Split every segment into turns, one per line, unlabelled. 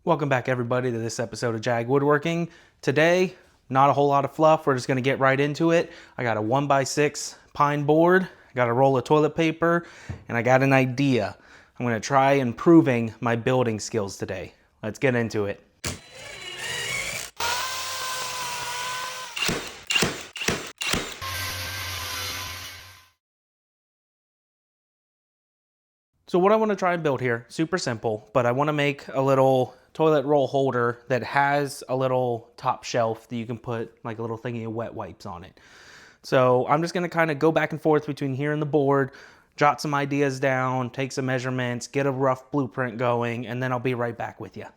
Welcome back everybody to this episode of JAG Woodworking. Today, not a whole lot of fluff. We're just gonna get right into it. I got a 1x6 pine board, I got a roll of toilet paper, and I got an idea. I'm gonna try improving my building skills today. Let's get into it. So what I want to try and build here, super simple, but I want to make a little toilet roll holder that has a little top shelf that you can put like a little thingy of wet wipes on it. So I'm just going to kind of go back and forth between here and the board, jot some ideas down, take some measurements, get a rough blueprint going, and then I'll be right back with you.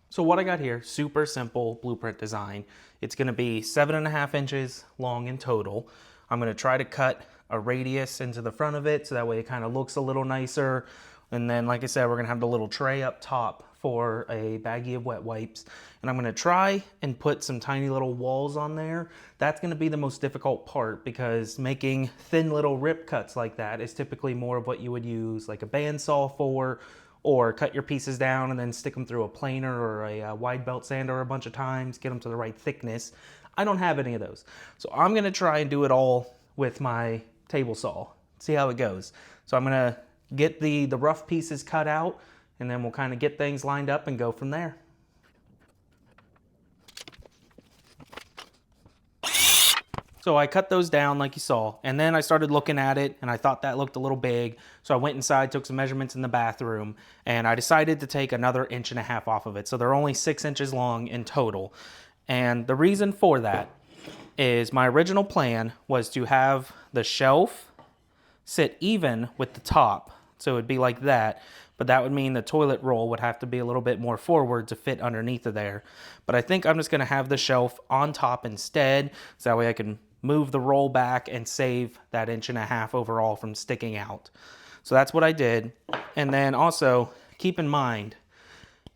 So what I got here, super simple blueprint design. It's going to be 7.5 inches long in total. I'm going to try to cut a radius into the front of it so that way it kind of looks a little nicer. And then, like I said, we're going to have the little tray up top for a baggie of wet wipes. And I'm going to try and put some tiny little walls on there. That's going to be the most difficult part because making thin little rip cuts like that is typically more of what you would use like a bandsaw for, or cut your pieces down and then stick them through a planer or a wide belt sander a bunch of times, get them to the right thickness. I don't have any of those. So I'm going to try and do it all with my table saw, see how it goes. So I'm gonna get the rough pieces cut out and then we'll kind of get things lined up and go from there. So I cut those down like you saw, and then I started looking at it and I thought that looked a little big. So I went inside, took some measurements in the bathroom, and I decided to take another 1.5 inches off of it. So they're only 6 inches long in total. And the reason for that is my original plan was to have the shelf sit even with the top. So it'd be like that, but that would mean the toilet roll would have to be a little bit more forward to fit underneath of there. But I think I'm just gonna have the shelf on top instead, so that way I can move the roll back and save that 1.5 inches overall from sticking out. So that's what I did. And then also keep in mind,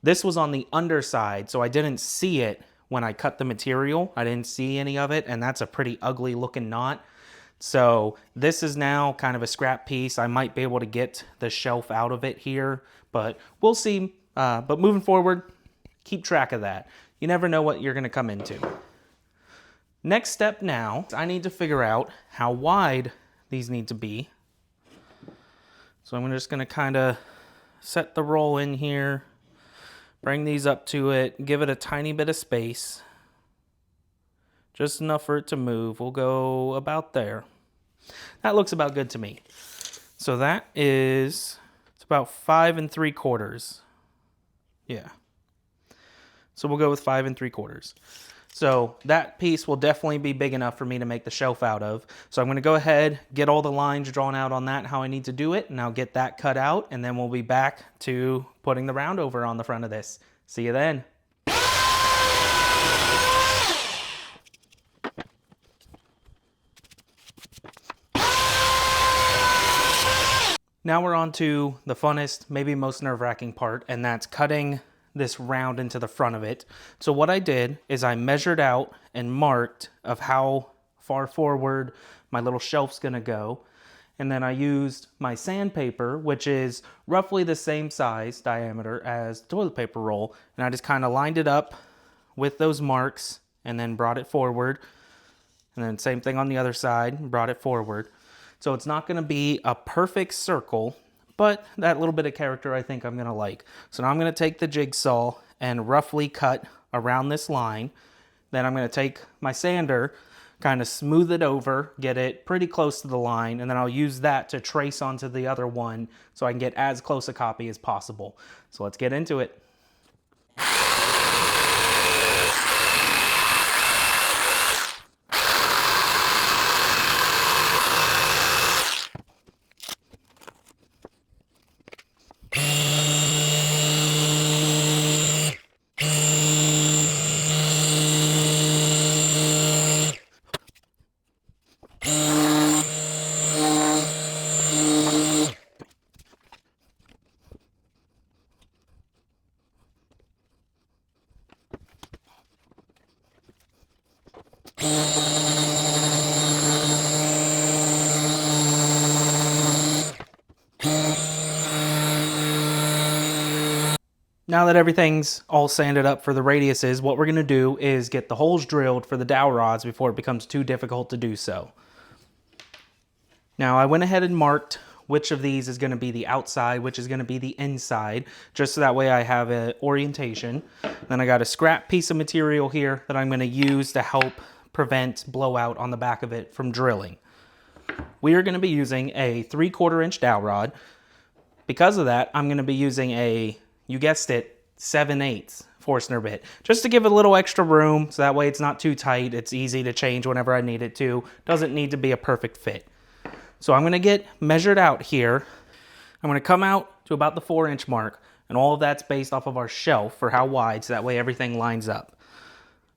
this was on the underside, so I didn't see it when I cut the material. I didn't see any of it, and that's a pretty ugly looking knot. So this is now kind of a scrap piece. I might be able to get the shelf out of it here, but we'll see. But moving forward, keep track of that. You never know what you're gonna come into. Next step now, I need to figure out how wide these need to be. So I'm just gonna kind of set the roll in here, bring these up to it, give it a tiny bit of space, just enough for it to move. We'll go about there. That looks about good to me. So that is, it's about 5 3/4. Yeah. So we'll go with 5 3/4. So that piece will definitely be big enough for me to make the shelf out of. So I'm gonna go ahead, get all the lines drawn out on that, how I need to do it, and I'll get that cut out, and then we'll be back to putting the round over on the front of this. See you then. Now we're on to the funnest, maybe most nerve-wracking part, and that's cutting this round into the front of it. So what I did is I measured out and marked of how far forward my little shelf's gonna go. And then I used my sandpaper, which is roughly the same size diameter as toilet paper roll. And I just kind of lined it up with those marks and then brought it forward. And then same thing on the other side, brought it forward. So it's not gonna be a perfect circle, but that little bit of character I think I'm gonna like. So now I'm gonna take the jigsaw and roughly cut around this line. Then I'm gonna take my sander, kind of smooth it over, get it pretty close to the line, and then I'll use that to trace onto the other one so I can get as close a copy as possible. So let's get into it. Now that everything's all sanded up for the radiuses, what we're going to do is get the holes drilled for the dowel rods before it becomes too difficult to do so. Now I went ahead and marked which of these is going to be the outside, which is going to be the inside, just so that way I have an orientation. Then I got a scrap piece of material here that I'm going to use to help prevent blowout on the back of it from drilling. We are going to be using a 3/4 inch dowel rod. Because of that, I'm going to be using a, you guessed it, 7/8 Forstner bit, just to give it a little extra room, so that way it's not too tight. It's easy to change whenever I need it to. Doesn't need to be a perfect fit. So I'm going to get measured out here. I'm going to come out to about the 4-inch mark, and all of that's based off of our shelf for how wide, so that way everything lines up.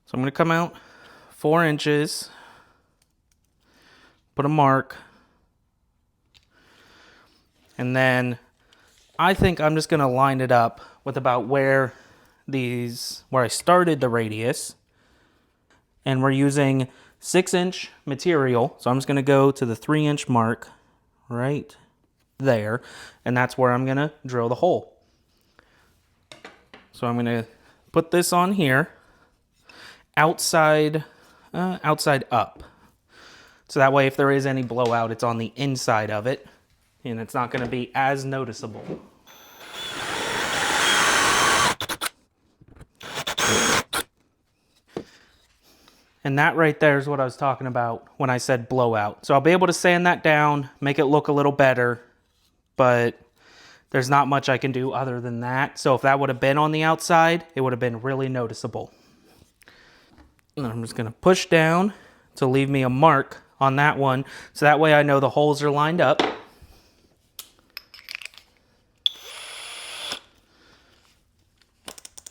So I'm going to come out 4 inches, put a mark, and then I think I'm just going to line it up with about where I started the radius. And we're using 6-inch material, so I'm just going to go to the 3-inch mark right there, and that's where I'm going to drill the hole. So I'm going to put this on here, outside up, so that way if there is any blowout, it's on the inside of it, and it's not going to be as noticeable. And that right there is what I was talking about when I said blowout. So I'll be able to sand that down, make it look a little better, but there's not much I can do other than that. So if that would have been on the outside, it would have been really noticeable. And I'm just going to push down to leave me a mark on that one, so that way I know the holes are lined up.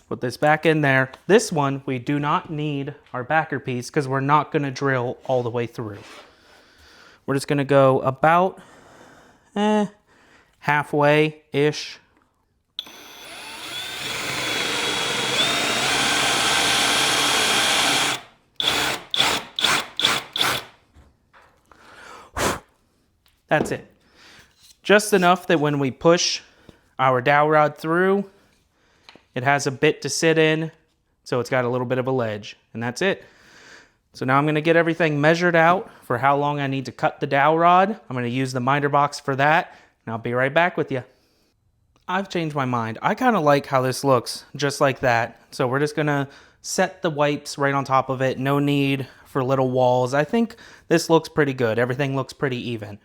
Put this back in there. This one, we do not need our backer piece because we're not going to drill all the way through. We're just going to go about halfway-ish. That's it. Just enough that when we push our dowel rod through, it has a bit to sit in, so it's got a little bit of a ledge, and that's it. So now I'm going to get everything measured out for how long I need to cut the dowel rod. I'm going to use the miter box for that, and I'll be right back with you. I've changed my mind. I kind of like how this looks, just like that. So we're just going to set the wipes right on top of it. No need for little walls. I think this looks pretty good. Everything looks pretty even.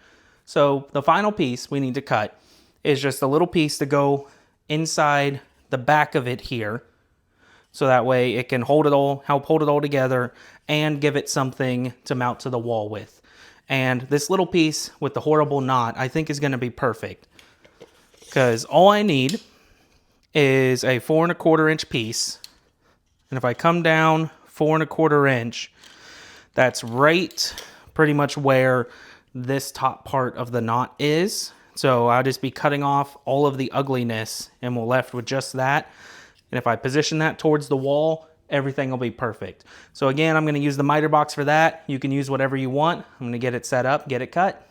So the final piece we need to cut is just a little piece to go inside the back of it here, so that way it can hold it all, help hold it all together and give it something to mount to the wall with. And this little piece with the horrible knot, I think is going to be perfect, because all I need is a 4 1/4 inch piece. And if I come down 4 1/4 inch, that's right pretty much where this top part of the knot is. So I'll just be cutting off all of the ugliness and we're left with just that. And if I position that towards the wall, everything will be perfect. So again, I'm going to use the miter box for that. You can use whatever you want. I'm going to get it set up, get it cut.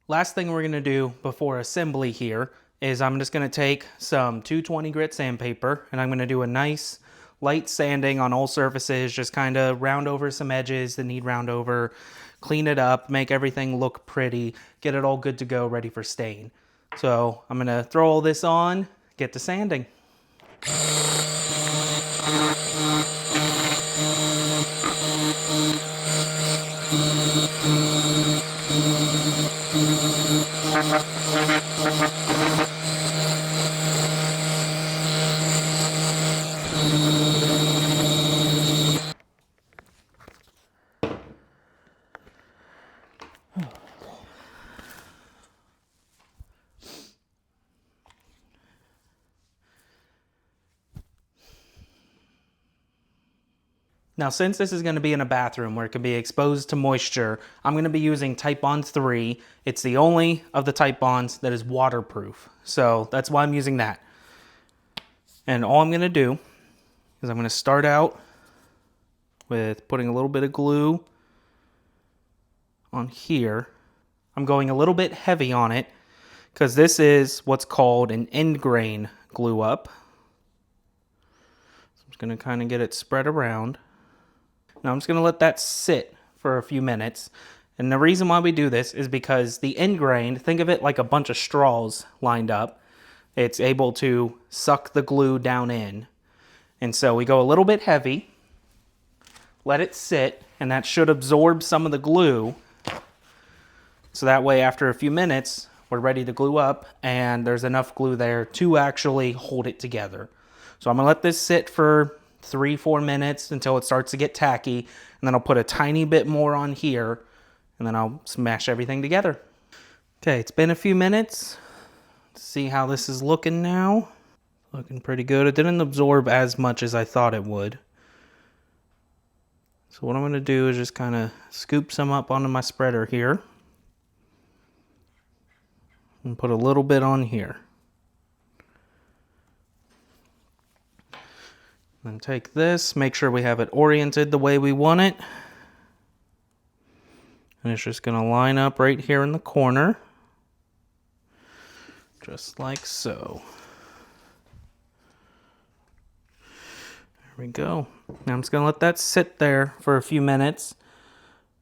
Last thing we're going to do before assembly here is I'm just going to take some 220 grit sandpaper and I'm going to do a nice light sanding on all surfaces, just kind of round over some edges that need round over, clean it up, make everything look pretty, get it all good to go, ready for stain. So I'm going to throw all this on, get to sanding. Now, since this is going to be in a bathroom where it can be exposed to moisture, I'm going to be using Titebond 3. It's the only of the Titebonds that is waterproof, so that's why I'm using that. And all I'm going to do is I'm going to start out with putting a little bit of glue on here. I'm going a little bit heavy on it because this is what's called an end grain glue up. So I'm just going to kind of get it spread around. Now I'm just going to let that sit for a few minutes. And the reason why we do this is because the end grain, think of it like a bunch of straws lined up. It's able to suck the glue down in. And so we go a little bit heavy, let it sit, and that should absorb some of the glue. So that way, after a few minutes, we're ready to glue up, and there's enough glue there to actually hold it together. So I'm gonna let this sit for 3-4 minutes until it starts to get tacky, and then I'll put a tiny bit more on here, and then I'll smash everything together. Okay, it's been a few minutes. Let's see how this is looking now. Looking pretty good. It didn't absorb as much as I thought it would. So what I'm going to do is just kind of scoop some up onto my spreader here. And put a little bit on here. Then take this, make sure we have it oriented the way we want it. And it's just going to line up right here in the corner. Just like so. There we go. Now I'm just going to let that sit there for a few minutes.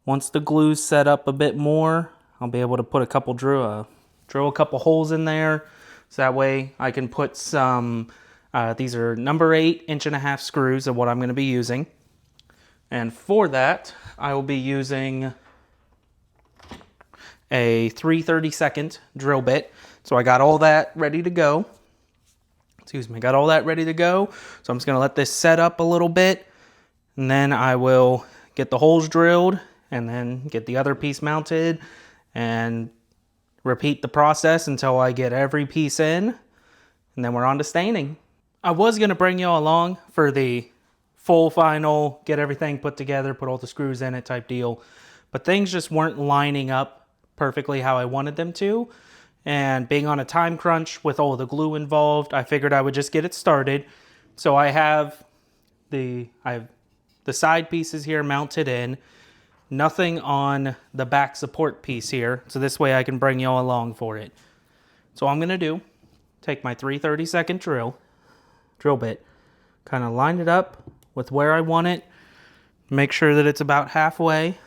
Once the glue's set up a bit more, I'll be able to put a couple drill a couple holes in there. So that way I can put some, these are number 8 1.5" screws of what I'm going to be using. And for that, I will be using a 3/32 drill bit. So I got all that ready to go. Excuse me, got all that ready to go. So I'm just gonna let this set up a little bit, and then I will get the holes drilled and then get the other piece mounted and repeat the process until I get every piece in, and then we're on to staining. I was gonna bring y'all along for the full final, get everything put together, put all the screws in it type deal, but things just weren't lining up perfectly how I wanted them to. And being on a time crunch with all the glue involved, I figured I would just get it started. So I have the side pieces here mounted in, nothing on the back support piece here. So this way I can bring y'all along for it. So what I'm gonna do, take my 3/32 drill bit, kind of line it up with where I want it, make sure that it's about halfway.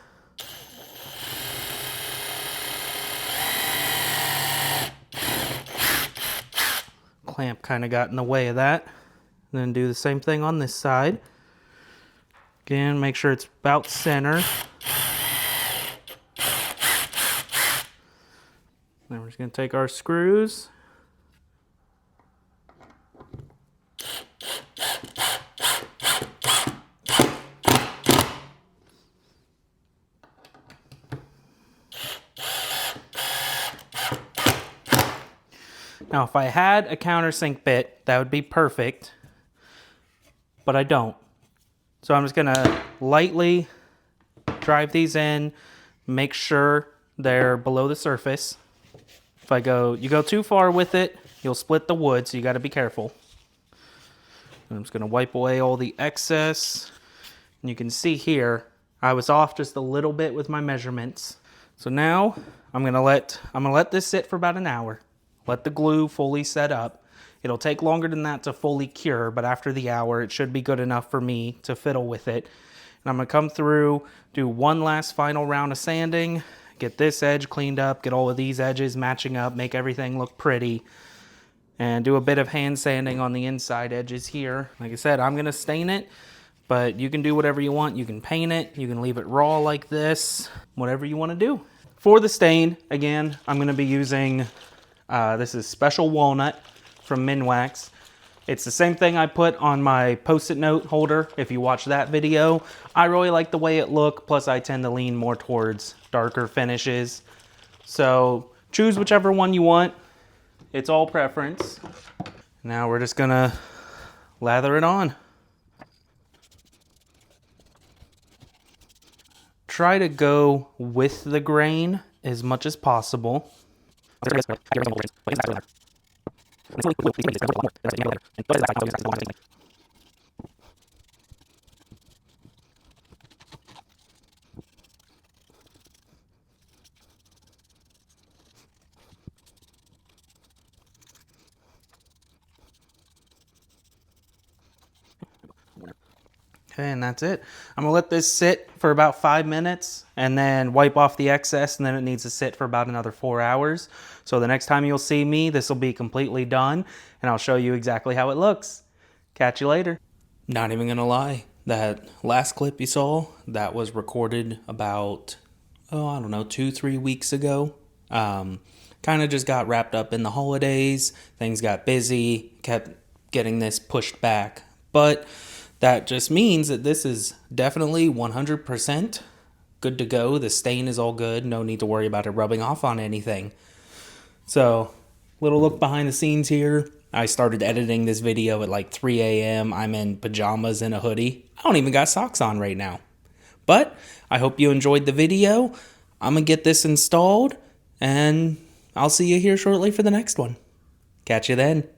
Clamp kind of got in the way of that. And then do the same thing on this side. Again, make sure it's about center. Then we're just going to take our screws. Now, if I had a countersink bit, that would be perfect, but I don't. So I'm just gonna lightly drive these in, make sure they're below the surface. If you go too far with it, you'll split the wood, so you gotta be careful. And I'm just gonna wipe away all the excess. And you can see here, I was off just a little bit with my measurements. So now I'm gonna let this sit for about an hour. Let the glue fully set up. It'll take longer than that to fully cure, but after the hour, it should be good enough for me to fiddle with it. And I'm gonna come through, do one last final round of sanding, get this edge cleaned up, get all of these edges matching up, make everything look pretty, and do a bit of hand sanding on the inside edges here. Like I said, I'm gonna stain it, but you can do whatever you want. You can paint it, you can leave it raw like this, whatever you wanna do. For the stain, again, I'm gonna be using this is Special Walnut from Minwax. It's the same thing I put on my Post-it note holder if you watch that video. I really like the way it looks, plus I tend to lean more towards darker finishes. So choose whichever one you want. It's all preference. Now we're just gonna lather it on. Try to go with the grain as much as possible. Okay, and that's it. I'm gonna let this sit for about 5 minutes and then wipe off the excess, and then it needs to sit for about another 4 hours. So the next time you'll see me, this will be completely done, and I'll show you exactly how it looks. Catch you later. Not even gonna lie, that last clip you saw, that was recorded about, I don't know, 2-3 weeks ago. Kind of just got wrapped up in the holidays, things got busy, kept getting this pushed back, but that just means that this is definitely 100% good to go. The stain is all good, no need to worry about it rubbing off on anything. So, little look behind the scenes here. I started editing this video at like 3 a.m. I'm in pajamas and a hoodie. I don't even got socks on right now. But I hope you enjoyed the video. I'm going to get this installed, and I'll see you here shortly for the next one. Catch you then.